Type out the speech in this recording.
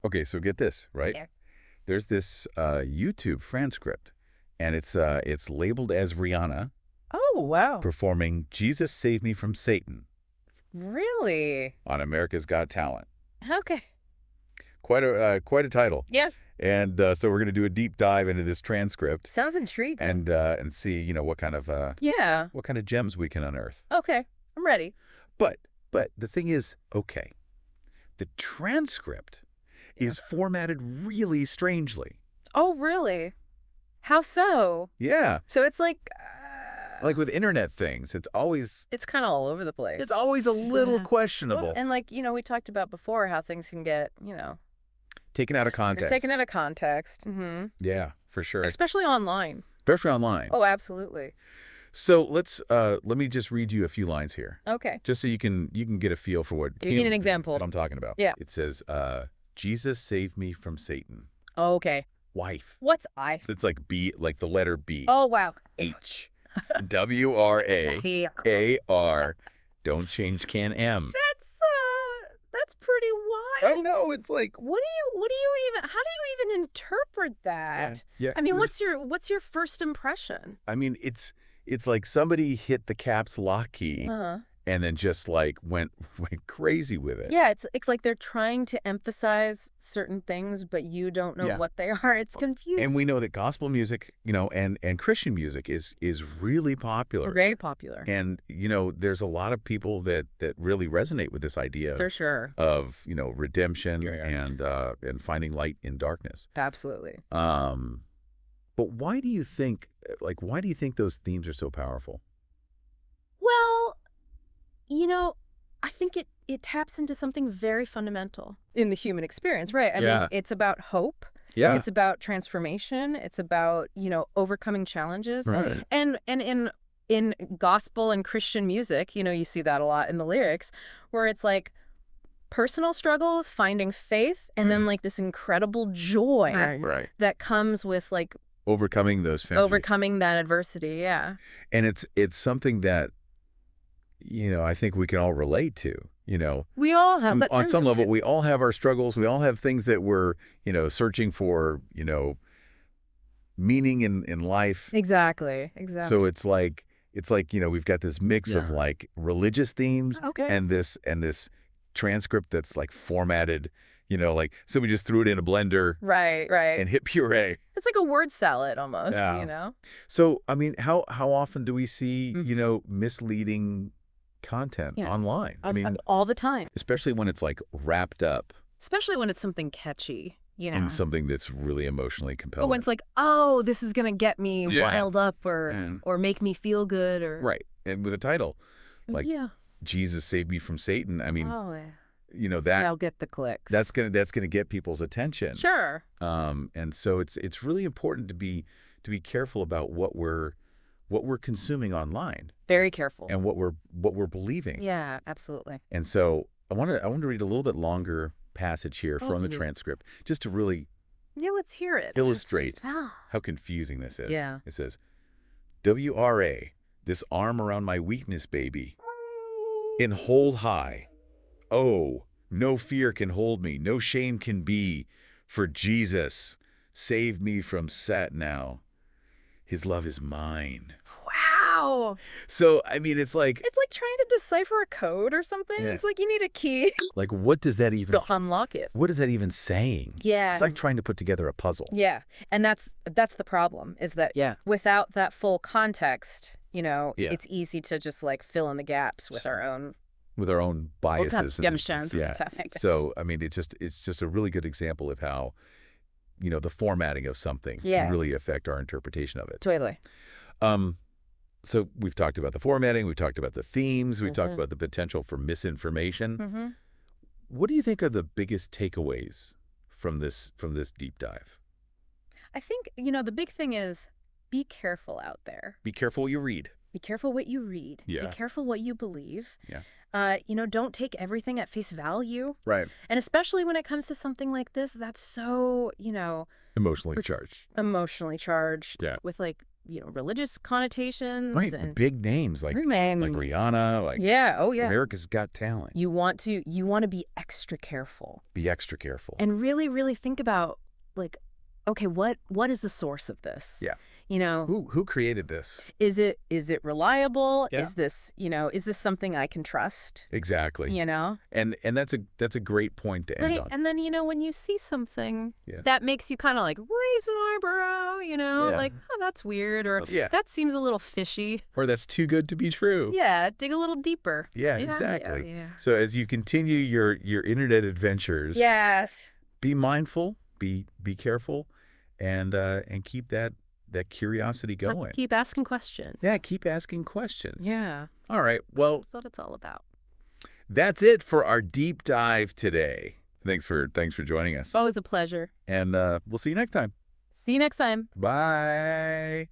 Okay, so get this, right? Yeah. There's this YouTube transcript, and it's labeled as Rihanna Oh, wow. performing "Jesus Save Me from Satan" Really? on America's Got Talent. Okay. Quite a title. Yes. And so we're going to do a deep dive into this transcript Sounds intriguing. and see, what kind of yeah. what kind of gems we can unearth. Okay. I'm ready. But the thing is, okay, the transcript is formatted really strangely. Oh, really? How so? Yeah. So it's like Like with internet things, it's kind of all over the place. a little Yeah. questionable. And we talked about before how things can get, Taken out of context. taken out of context. Mm-hmm. Yeah, for sure. Especially online. Especially online. Oh, absolutely. So let me just read you a few lines here, Okay. just so you can get a feel for what Give me an example. what I'm talking about. Yeah. It says, "Jesus saved me from Satan." Okay. Wife. What's I? It's like B, like the letter B. Oh, wow. H. WRAAR. Don't change can M. That's pretty wild. I know, it's like, How do you even interpret that? yeah. I mean, what's your first impression? I mean, it's like somebody hit the caps lock key Uh-huh. and then just like went crazy with it. Yeah, it's like they're trying to emphasize certain things, but you don't know Yeah. what they are. It's confusing. And we know that gospel music, and Christian music is really popular. Very popular. And, there's a lot of people that really resonate with this idea For sure. of, redemption Yeah. and finding light in darkness. Absolutely. But why do you think those themes are so powerful? Well, I think it taps into something very fundamental in the human experience, right? I Yeah. mean, it's about hope. Yeah. It's about transformation. It's about, overcoming challenges. Right. And in gospel and Christian music, you see that a lot in the lyrics, where it's like personal struggles, finding faith, and then like this incredible joy Right. that comes with like Overcoming those overcoming that adversity. Yeah. And it's something that, I think we can all relate to, We all have that. on some level. We all have our struggles. We all have things that we're, searching for, meaning in life. Exactly. So it's like, we've got this mix of like religious themes Okay. and this transcript that's like formatted, like somebody just threw it in a blender Right. and hit puree. It's like a word salad almost, Yeah. So, I mean, how often do we see, Mm-hmm. misleading content online? I mean, all the time. especially when it's like wrapped up Especially when it's something catchy, in something that's really emotionally compelling. But when it's like, oh, this is gonna get me Yeah. riled up or Yeah. make me feel good or Right. And with a title like yeah. Jesus Saved Me from Satan, I mean, Oh, yeah. I'll get the clicks. that's gonna get people's attention. Sure. And so it's really important to be careful about what we're consuming online Very careful. and what we're believing. Yeah, absolutely. And so I want to read a little bit longer passage here from the Okay. transcript just to really Yeah, let's hear it. illustrate Ah. how confusing this is. Yeah. It says, WRA, this arm around my weakness, baby. In hold high. Oh, no fear can hold me, no shame can be. For Jesus, save me from Sat now. His love is mine. Wow. So, I mean, it's like trying to decipher a code or something. Yeah. It's like you need a key what does that even, to unlock it. what is that even saying? Yeah. It's like trying to put together a puzzle. Yeah. And that's the problem is that without that full context, it's easy to just like fill in the gaps with our own Biases. assumptions. Yeah. So, I mean, it's just a really good example of how, the formatting of something can really affect our interpretation of it. Totally. So we've talked about the formatting, we've talked about the themes, we've talked about the potential for misinformation. Mm-hmm. What do you think are the biggest takeaways from this deep dive? I think, the big thing is be careful out there. Be careful what you read. Be careful what you read. Yeah. Be careful what you believe. Yeah. Don't take everything at face value. Right. And especially when it comes to something like this, that's so, Emotionally charged. emotionally charged Yeah. with like religious connotations. Right, And big names like Rihanna, like yeah, oh yeah. America's Got Talent. You want to be extra careful. Be extra careful. And really, really think about, like, okay, what is the source of this? Yeah. Who created this? Is it reliable? Yeah. Is this something I can trust? Exactly. And that's a great point to end on. And then, when you see something Yeah. that makes you kind of like raise an eyebrow, Yeah. like, oh, that's weird, or Yeah. that seems a little fishy. Or that's too good to be true. Yeah, dig a little deeper. Yeah, exactly. Yeah. So as you continue your internet adventures, Yes. be mindful, be careful, and keep that curiosity going. Keep asking questions. Yeah, keep asking questions. Yeah. All right. Well, That's what it's all about. that's it for our deep dive today. Thanks for joining us. Always a pleasure. And we'll see you next time. See you next time. Bye.